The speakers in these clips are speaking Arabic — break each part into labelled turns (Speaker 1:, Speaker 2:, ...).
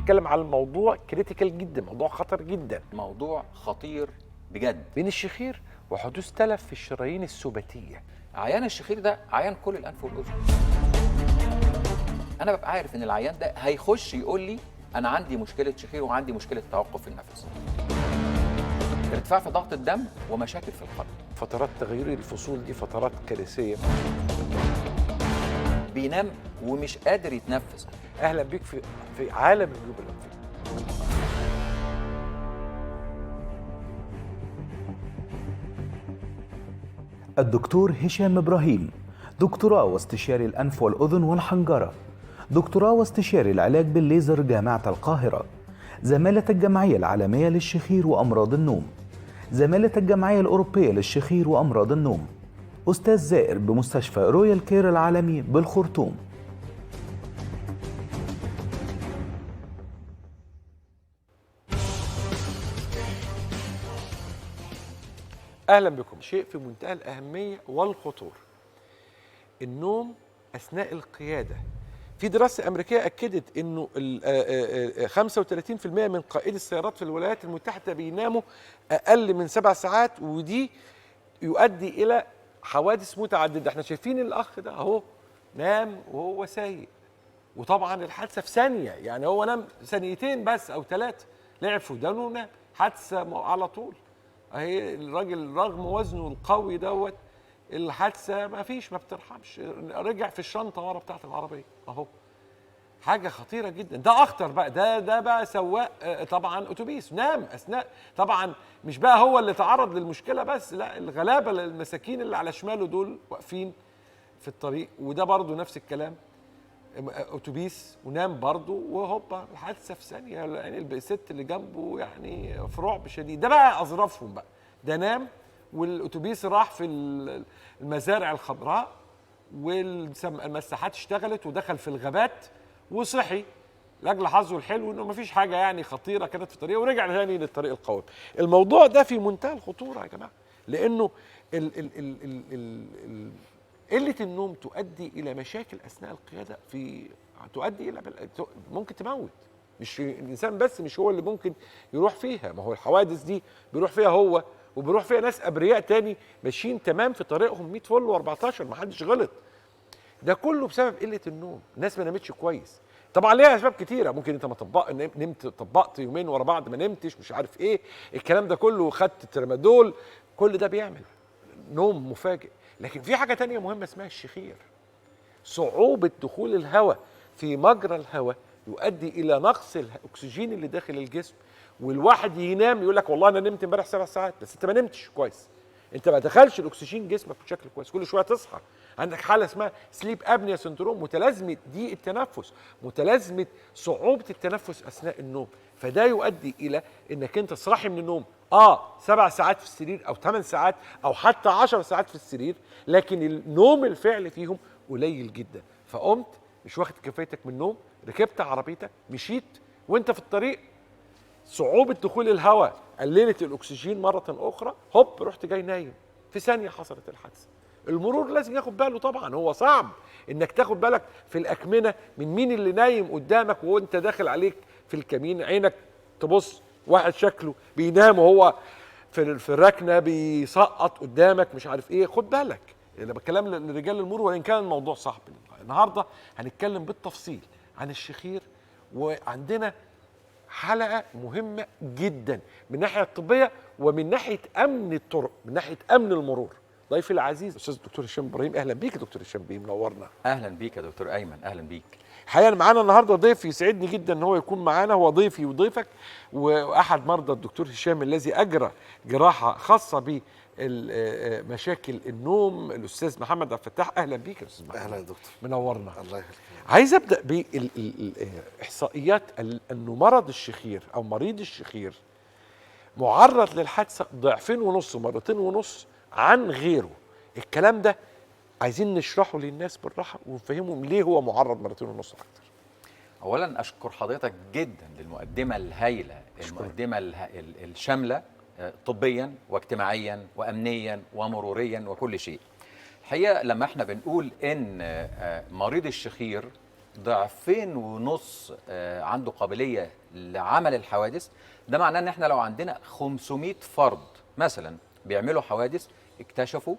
Speaker 1: بنتكلم على الموضوع كريتيكال جدا، موضوع خطر جدا،
Speaker 2: موضوع خطير بجد.
Speaker 1: بين الشخير وحدوث تلف في الشرايين السباتيه.
Speaker 2: عيان الشخير ده عيان كل الانف والاذن. انا ببقى عارف ان العيان ده هيخش يقول لي انا عندي مشكله شخير وعندي مشكله توقف في النفس، ارتفاع في ضغط الدم ومشاكل في القلب.
Speaker 1: فترات تغيير الفصول دي فترات كارثيه.
Speaker 2: بينام ومش قادر يتنفس.
Speaker 1: اهلا بيك في عالم الجيوب الانفيه.
Speaker 3: الدكتور هشام إبراهيم، دكتوراه واستشاري الأنف والأذن والحنجرة، دكتوراه واستشاري العلاج بالليزر جامعة القاهرة، زمالة الجمعية العالمية للشخير وأمراض النوم، زمالة الجمعية الأوروبية للشخير وأمراض النوم، أستاذ زائر بمستشفى رويال كير العالمي بالخرطوم.
Speaker 1: اهلا بكم. شيء في منتهى الاهميه والخطوره، النوم اثناء القياده. في دراسه امريكيه اكدت انه 35% من قائدي السيارات في الولايات المتحده بيناموا اقل من 7 ساعات، ودي يؤدي الى حوادث متعدده. احنا شايفين الاخ ده اهو نام وهو سايق، وطبعا الحادثه في ثانيه، يعني هو نام ثانيتين بس او 3، لعب في ودانه ونام، حادثه على طول. اهي الراجل رغم وزنه القوي دوت الحادثه ما فيش، ما بترحمش، رجع في الشنطه ورا بتاعت العربيه اهو. حاجه خطيره جدا. ده اخطر بقى، ده بقى سواق طبعا اتوبيس نام اثناء، طبعا مش بقى هو اللي تعرض للمشكله بس، لا، الغلابه المساكين اللي على شماله دول واقفين في الطريق، وده برضو نفس الكلام، اتوبيس ونام برضو، وهوبا الحادثه في ثانيه. يعني الست اللي جنبه يعني في رعب شديد. ده بقى اظرفهم بقى، ده نام والاتوبيس راح في المزارع الخضراء والمساحات اشتغلت ودخل في الغابات وصحي لاجل حظه الحلو انه مفيش حاجه يعني خطيره كانت في الطريق، ورجع ثاني للطريق القوي. الموضوع ده في منتهى الخطوره يا جماعه، لانه قله النوم تؤدي الى مشاكل اثناء القياده، تؤدي الى ممكن تموت. مش الانسان بس، مش هو اللي ممكن يروح فيها، ما هو الحوادث دي بيروح فيها هو وبيروح فيها ناس ابرياء تاني ماشيين تمام في طريقهم 100 فل و14، ما حدش غلط. ده كله بسبب قله النوم، الناس ما نامتش كويس. طبعا ليها اسباب كتيره، ممكن انت ما نمت، طبقت يومين ورا بعض ما نمتش، مش عارف ايه الكلام ده كله، خدت ترامادول، كل ده بيعمل نوم مفاجئ. لكن في حاجه تانية مهمه اسمها الشخير. صعوبه دخول الهواء في مجرى الهواء يؤدي الى نقص الاكسجين اللي داخل الجسم، والواحد ينام يقول لك والله انا نمت امبارح 7 ساعات، بس انت ما نمتش كويس، انت ما دخلش الاكسجين جسمك بشكل كويس، كل شويه تصحى عندك حاله اسمها سليب ابنيا سندروم، متلازمه ضيق التنفس، متلازمه صعوبه التنفس اثناء النوم. فده يؤدي الى انك انت صاحي من النوم 7 ساعات في السرير او 8 ساعات او حتى 10 ساعات في السرير، لكن النوم الفعلي فيهم قليل جدا. فقمت مش واخد كفايتك من النوم، ركبت عربيتك مشيت، وانت في الطريق صعوبة دخول الهواء قللت الأكسجين مرة أخرى، هوب رحت جاي نايم، في ثانية حصلت الحادثة. المرور لازم ياخد باله طبعا، هو صعب إنك تاخد بالك في الأكمنة من مين اللي نايم قدامك وأنت داخل عليك في الكمين، عينك تبص واحد شكله بينام وهو في الركنة بيسقط قدامك مش عارف إيه، خد بالك. أنا بتكلم لرجال المرور وإن كان الموضوع صعب. النهاردة هنتكلم بالتفصيل عن الشخير، وعندنا حلقة مهمة جدا من ناحية الطبية ومن ناحية أمن الطرق، من ناحية أمن المرور. ضيفي العزيز أستاذ الدكتور هشام إبراهيم، أهلا بيك يا دكتور هشام بيه، منورنا.
Speaker 2: اهلا بيك يا دكتور ايمن، اهلا بيك.
Speaker 1: الحقيقة معانا النهارده ضيف يسعدني جدا ان هو يكون معانا، هو ضيفي وضيفك، واحد مرضى الدكتور هشام الذي اجرى جراحة خاصة بمشاكل النوم، الاستاذ محمد عبد الفتاح. اهلا بيك يا استاذ محمد.
Speaker 4: اهلا يا دكتور،
Speaker 1: منورنا.
Speaker 4: الله يخليك.
Speaker 1: عايز ابدا باحصائيات انه مرض الشخير او مريض الشخير معرض للحادثه 2.5 مرتين عن غيره. الكلام ده عايزين نشرحه للناس بالراحه ونفهمهم ليه هو معرض 2.5 اكتر.
Speaker 2: اولا اشكر حضرتك جدا للمقدمه الهائله، المقدمه الشامله طبيا واجتماعيا وامنيا ومروريا وكل شيء. الحقيقه لما احنا بنقول ان مريض الشخير ضعفين ونص عنده قابليه لعمل الحوادث. ده معناه ان احنا لو عندنا 500 فرد مثلا بيعملوا حوادث، اكتشفوا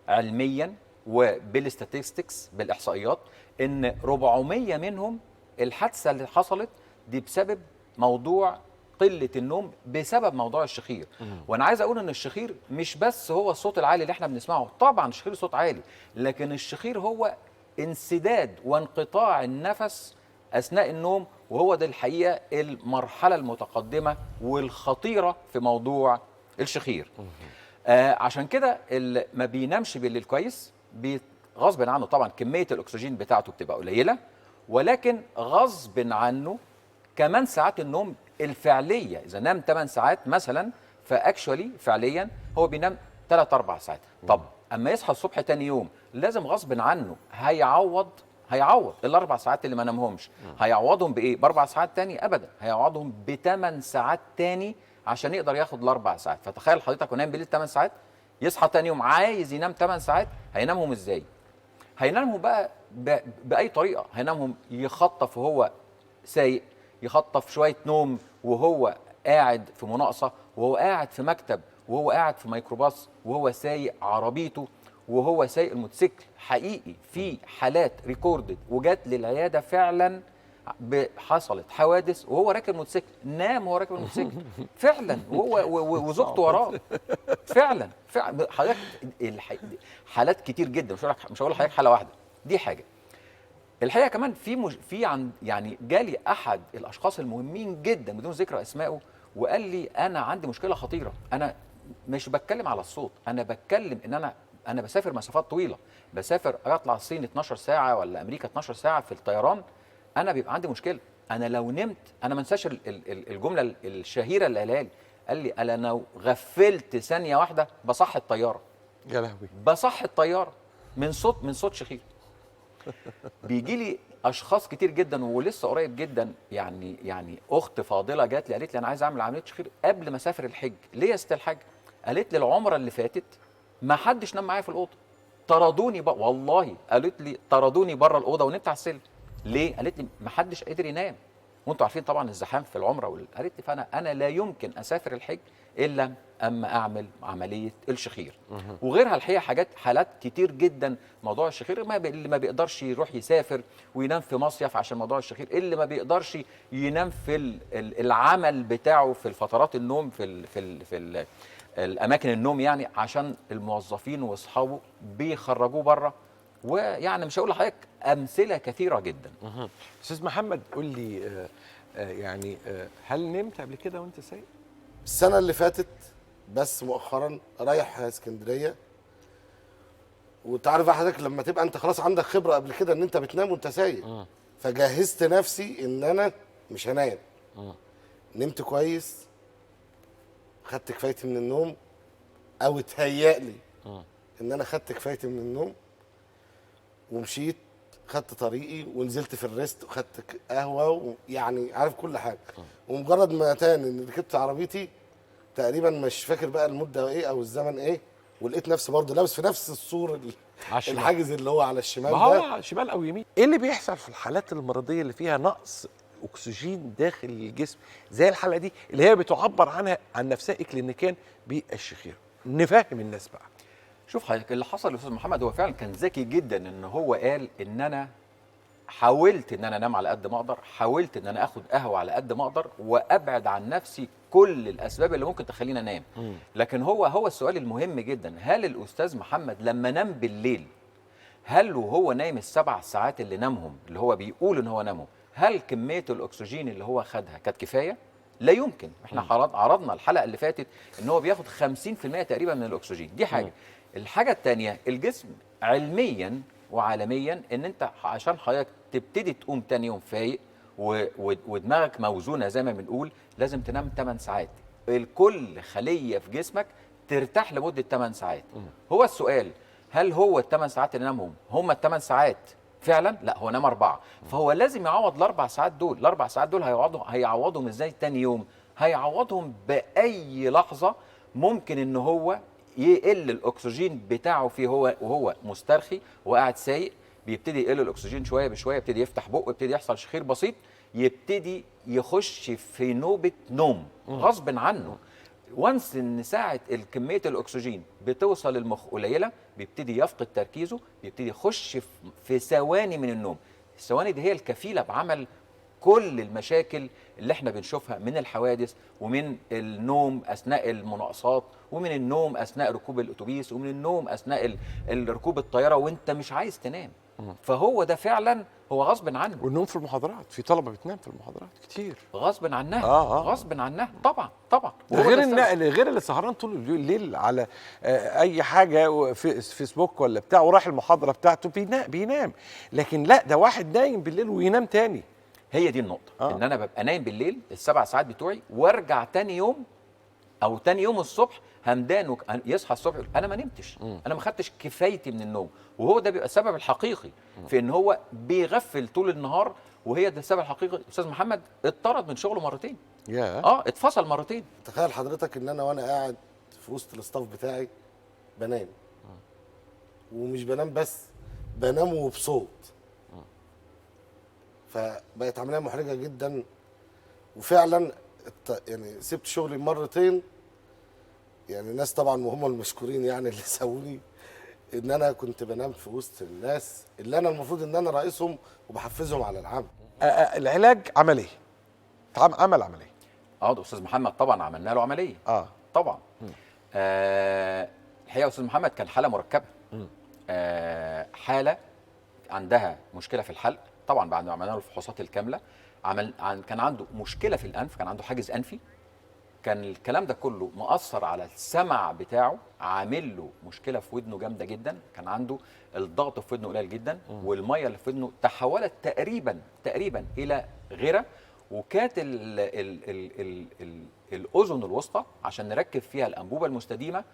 Speaker 2: علميا وبالستاتستكس بالاحصائيات ان 400 منهم الحادثه اللي حصلت دي بسبب موضوع قله النوم، بسبب موضوع الشخير. وانا عايز اقول ان الشخير مش بس هو الصوت العالي اللي احنا بنسمعه، طبعا الشخير صوت عالي، لكن الشخير هو انسداد وانقطاع النفس اثناء النوم، وهو ده الحقيقه المرحله المتقدمه والخطيره في موضوع الشخير. عشان كده اللي ما بينامش بالليل كويس غصب عنه طبعا كميه الاكسجين بتاعته بتبقى قليله، ولكن غصب عنه كمان ساعات النوم الفعليه. اذا نام 8 ساعات مثلا، فاكشولي فعليا هو بينام 3 4 ساعات. طب اما يصحى الصبح تاني يوم لازم غصب عنه هيعوض ال4 ساعات اللي ما نامهمش. هيعوضهم بايه؟ ب4 ساعات تاني؟ ابدا، هيعوضهم ب8 ساعات تاني عشان يقدر ياخد ال4 ساعات. فتخيل حضرتك ونام بالليل 8 ساعات، يصحى تاني يوم عايز ينام 8 ساعات، هينامهم ازاي؟ هينامهم بقى باي طريقه. هينامهم يخطف وهو سايق، يخطف شويه نوم وهو قاعد في مناقصه، وهو قاعد في مكتب، وهو قاعد في ميكروباص، وهو سايق عربيته، وهو سايق الموتوسيكل. حقيقي في حالات ريكوردد وجات للعياده فعلا حصلت حوادث وهو راكب موتوسيكل، نام وهو راكب الموتوسيكل فعلا، وهو وزوجته وراه فعلا. حضرتك حالات كتير جدا، مش هقول لحضرتك حاله واحده. دي حاجه. الحقيقه كمان في يعني جالي احد الاشخاص المهمين جدا بدون ذكر اسمائه، وقال لي انا عندي مشكله خطيره. انا مش بتكلم على الصوت، انا بتكلم ان انا بسافر مسافات طويله، بسافر اطلع الصين 12 ساعه ولا امريكا 12 ساعه في الطيران. انا بيبقى عندي مشكله، انا لو نمت، انا ما انساش الجمله الشهيره اللي قالها لي. قال لي انا لو غفلت ثانيه واحده بصحي الطياره.
Speaker 1: يا لهوي،
Speaker 2: بصحي الطياره من صوت شخير. بيجي لي اشخاص كتير جدا، ولسه قريب جدا يعني اخت فاضله جات لي قالت لي انا عايزه اعمل عمليه شخير قبل ما اسافر الحج. ليه يا ست الحاج؟ قالت لي العمره اللي فاتت ما حدش نام معايا في الاوضه، طردوني بقى والله. قالت لي طردوني بره الاوضه ونمت على السلم. ليه؟ قالت لي ما حدش قادر ينام، وانتوا عارفين طبعا الزحام في العمره. قالت لي فانا لا يمكن اسافر الحج الا اما اعمل عمليه الشخير. وغيرها الحقيقه حالات كتير جدا. موضوع الشخير اللي ما بيقدرش يروح يسافر وينام في مصيف عشان موضوع الشخير، اللي ما بيقدرش ينام في العمل بتاعه في الفترات النوم في الاماكن النوم، يعني عشان الموظفين واصحابه بيخرجوه بره. ويعني مش هقول لحضرتك امثله كثيره جدا.
Speaker 1: استاذ محمد قول لي هل نمت قبل كده وانت سايق؟
Speaker 4: السنة اللي فاتت بس مؤخرا رايح اسكندرية، وتعرف حضرتك لما تبقى انت خلاص عندك خبرة قبل كده ان انت بتنام وانت سايق، فجهزت نفسي ان انا مش هنام. نمت كويس، خدت كفايتي من النوم، او اتهيألي ان انا خدت كفايتي من النوم، ومشيت خدت طريقي ونزلت في الريست وخدت قهوه، ويعني عارف كل حاجه. ومجرد ما تاني ركبت عربيتي تقريبا مش فاكر بقى المده ايه او الزمن ايه، ولقيت نفسي برضه لابس في نفس السور الحاجز اللي هو على الشمال
Speaker 1: ما
Speaker 4: ده.
Speaker 1: هو شمال او يمين. ايه اللي بيحصل في الحالات المرضيه اللي فيها نقص اكسجين داخل الجسم زي الحاله دي اللي هي بتعبر عنها عن نفسها اكلينيكيا بالشخير؟ نفهم الناس بقى.
Speaker 2: شوف حضرتك اللي حصل للاستاذ محمد هو فعلا كان ذكي جدا ان هو قال ان انا حاولت ان انا انام على قد ما اقدر، حاولت ان انا اخد قهوه على قد ما اقدر، وابعد عن نفسي كل الاسباب اللي ممكن تخليني انام. لكن هو السؤال المهم جدا، هل الاستاذ محمد لما نام بالليل، هل وهو نايم ال7 ساعات اللي نامهم اللي هو بيقول ان هو نامهم، هل كميه الاكسجين اللي هو خدها كانت كفايه؟ لا يمكن. احنا عرضنا الحلقه اللي فاتت ان هو بياخد 50% تقريبا من الاكسجين. دي حاجه. الحاجه الثانيه، الجسم علميا وعالميا ان انت عشان حضرتك تبتدي تقوم تاني يوم فايق ودماغك موزونه زي ما بنقول، لازم تنام 8 ساعات. الكل خليه في جسمك ترتاح لمده 8 ساعات. هو السؤال، هل هو ال8 ساعات اللي نامهم هم ال8 ساعات فعلا؟ لا، هو نام 4. فهو لازم يعوض ال4 ساعات دول. ال4 ساعات دول هيعوضهم ازاي تاني يوم؟ هيعوضهم باي لحظه ممكن ان هو يقل الاكسجين بتاعه فيه وهو مسترخي وقاعد سايق، بيبتدي يقل الاكسجين شويه بشويه، يبتدي يفتح بقه، يبتدي يحصل شخير بسيط، يبتدي يخش في نوبه نوم غصب عنه. وانس ان ساعه كميه الاكسجين بتوصل للمخ قليله، بيبتدي يفقد تركيزه، بيبتدي يخش في ثواني من النوم. الثواني دي هي الكفيله بعمل كل المشاكل اللي احنا بنشوفها من الحوادث، ومن النوم اثناء المناقصات، ومن النوم اثناء ركوب الاتوبيس، ومن النوم اثناء ركوب الطياره وانت مش عايز تنام. فهو ده فعلا هو غصب عنه.
Speaker 1: والنوم في المحاضرات، في طلبه بتنام في المحاضرات كتير
Speaker 2: غصب عنها. غصب عنها طبعا طبعا.
Speaker 1: ده غير غير اللي سهران طول الليل على اي حاجه في فيسبوك ولا بتاع، وراح المحاضره بتاعته بينام. لكن لا، ده واحد نايم بالليل وينام تاني.
Speaker 2: هي دي النقطه. ان انا ببقى نايم بالليل ال7 ساعات بتوعي، وارجع تاني يوم او تاني يوم الصبح همدان يصحى الصبح يقول انا ما نمتش، انا ما خدتش كفايتي من النوم. وهو ده بيبقى السبب الحقيقي في ان هو بيغفل طول النهار. وهي ده السبب الحقيقي. استاذ محمد اتطرد من شغله مرتين. اتفصل مرتين.
Speaker 4: تخيل حضرتك ان انا وانا قاعد في وسط الاستاف بتاعي بنام، ومش بنام بس، بنام وبصوت. فبقت عمليه محرجه جدا. وفعلا يعني سبت شغلي مرتين. يعني الناس طبعا وهم المشكورين يعني اللي سووني، ان انا كنت بنام في وسط الناس اللي انا المفروض ان انا رئيسهم وبحفزهم على العمل.
Speaker 1: العلاج عمليه، عمل عمليه.
Speaker 2: ده استاذ محمد طبعا عملنا له عمليه. طبعا. الحقيقه يا استاذ محمد كان حاله مركبه. حاله عندها مشكله في الحلق، طبعا بعد ما عملنا له الفحوصات الكامله كان عنده مشكله في الانف، كان عنده حاجز انفي. كان الكلام ده كله مؤثر على السمع بتاعه، عامل له مشكله في ودنه جامده جدا. كان عنده الضغط في ودنه قليل جدا، والميه اللي في ودنه تحولت تقريبا الى غيره. وكانت الاذن الوسطى عشان نركب فيها الانبوبه المستديمه،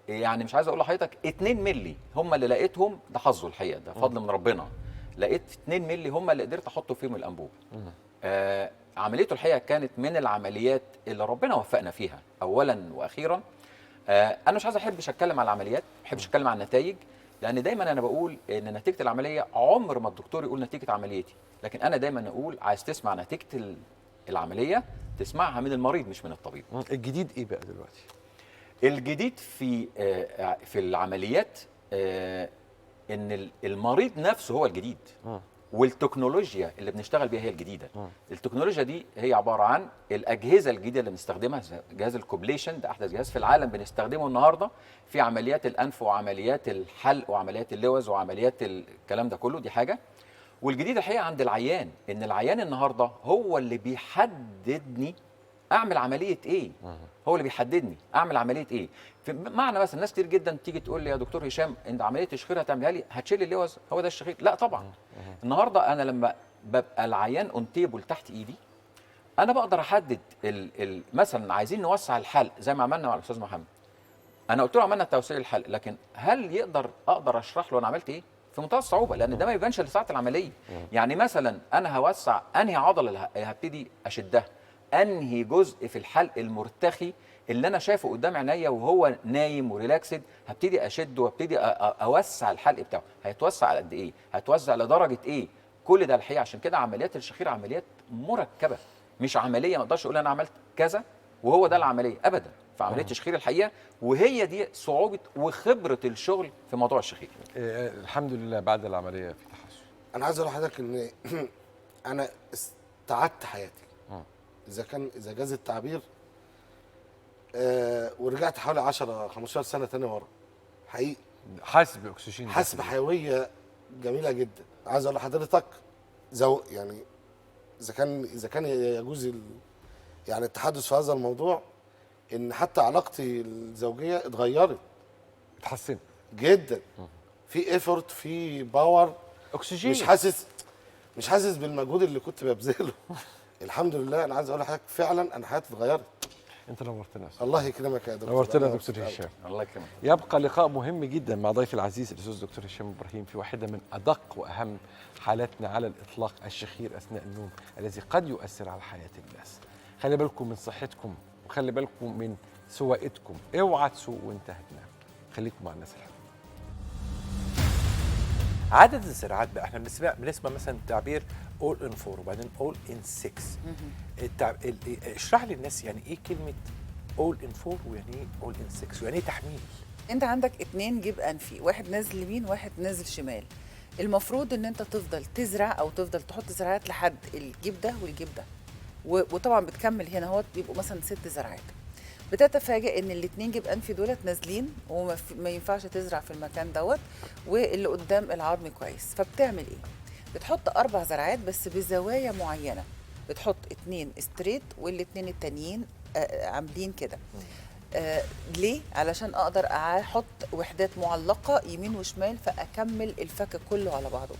Speaker 2: يعني مش عايز اقول لحضرتك 2 مللي هم اللي لقيتهم. ده حظه الحقيقه، ده فضل من ربنا. لقيت 2 مللي هم اللي قدرت احطه فيهم الانبوبه. عمليته الحقيقه كانت من العمليات اللي ربنا وفقنا فيها اولا واخيرا. انا مش احبش اتكلم على العمليات، ما احبش اتكلم عن النتائج، لان دايما انا بقول ان نتيجه العمليه عمر ما الدكتور يقول نتيجه عمليتي، لكن انا دايما اقول عايز تسمع نتيجه العمليه تسمعها من المريض مش من الطبيب.
Speaker 1: الجديد ايه بقى دلوقتي؟
Speaker 2: الجديد في العمليات ان المريض نفسه هو الجديد. والتكنولوجيا اللي بنشتغل بيها هي الجديده. التكنولوجيا دي هي عباره عن الاجهزه الجديده اللي بنستخدمها. جهاز الكوبليشن ده احدث جهاز في العالم بنستخدمه النهارده في عمليات الانف وعمليات الحلق وعمليات اللوز وعمليات الكلام ده كله. دي حاجه. والجديد الحقيقه عند العيان، ان العيان النهارده هو اللي بيحددني اعمل عمليه ايه. هو اللي بيحددني اعمل عمليه ايه. معنى مثلا ناس كتير جدا تيجي تقول لي يا دكتور هشام انت عمليه الشخير هتعملها لي، هتشيل اللوز، هو ده الشخير؟ لا طبعا. النهارده انا لما ببقى العيان اون تيبل تحت ايدي، انا بقدر احدد مثلا عايزين نوسع الحلق زي ما عملنا مع الاستاذ محمد. انا قلت له عملنا توسيع الحلق، لكن هل اقدر اشرح له انا عملت ايه؟ في منتهى الصعوبه، لان ده ما يبانش لساعه العمليه. يعني مثلا انا هوسع انهي عضله اللي هبتدي اشدها، انهي جزء في الحلق المرتخي اللي انا شايفه قدام عينيا وهو نايم وريلاكسد، هبتدي اشده وابتدي اوسع الحلق بتاعه. هيتوسع على قد ايه؟ هيتوسع لدرجه ايه؟ كل ده الحقيقه عشان كده عمليات الشخير عمليات مركبه، مش عمليه ما اقدرش اقول انا عملت كذا وهو ده العمليه ابدا. في عمليه الشخير الحقيقه، وهي دي صعوبه وخبره الشغل في موضوع الشخير.
Speaker 1: الحمد لله بعد العمليه في تحسن.
Speaker 4: انا عايز اقول لحضرتك ان انا استعدت حياتي، اذا جاز التعبير. ورجعت حوالي 10 15 سنه تاني ورا حقيقي.
Speaker 1: حاسس باكسجين،
Speaker 4: حاسس بحيويه جميله جدا. عايز اقول لحضرتك يعني اذا كان يجوز يعني التحدث في هذا الموضوع، ان حتى علاقتي الزوجيه اتغيرت،
Speaker 1: اتحسنت
Speaker 4: جدا. في ايفورت، في باور،
Speaker 1: اكسجين.
Speaker 4: مش حاسس بالمجهود اللي كنت ببذله. الحمد لله. انا عايز اقول لحضرتك فعلا انا حياتي اتغيرت.
Speaker 1: انت نورتنا.
Speaker 4: الله يكرمك يا دكتور.
Speaker 1: نورتنا يا دكتور هشام.
Speaker 2: الله يكرمك.
Speaker 1: يبقى لقاء مهم جدا مع ضيفي العزيز الاستاذ دكتور هشام ابراهيم في واحده من ادق واهم حالاتنا على الاطلاق، الشخير اثناء النوم الذي قد يؤثر على حياه الناس. خلي بالكم من صحتكم وخلي بالكم من سواقتكم، اوعى تسوق وانت هتنام. خليكم مع الناس الحلوه.
Speaker 5: عدد الزراعات بقى احنا بنسمع مثلا تعبير all in 4 وبعدين all in 6. اشرح للناس يعني ايه كلمه all in 4 ويعني ايه all in 6 ويعني ايه تحميل.
Speaker 6: انت عندك 2 جيب انفي، واحد نازل يمين واحد نازل شمال. المفروض ان انت تفضل تزرع او تفضل تحط زراعات لحد الجيب ده والجيب ده، وطبعا بتكمل هنا اهوت بيبقوا مثلا 6 زراعات. بتتفاجئ ان الاتنين جيب انفي دولت نازلين وما ينفعش تزرع في المكان دوت، واللي قدام العظم كويس. فبتعمل ايه؟ بتحط 4 زراعات بس بزوايا معينه، بتحط 2 ستريت والاتنين التانيين عاملين كده. ليه؟ علشان اقدر احط وحدات معلقه يمين وشمال فاكمل الفك كله على بعضه.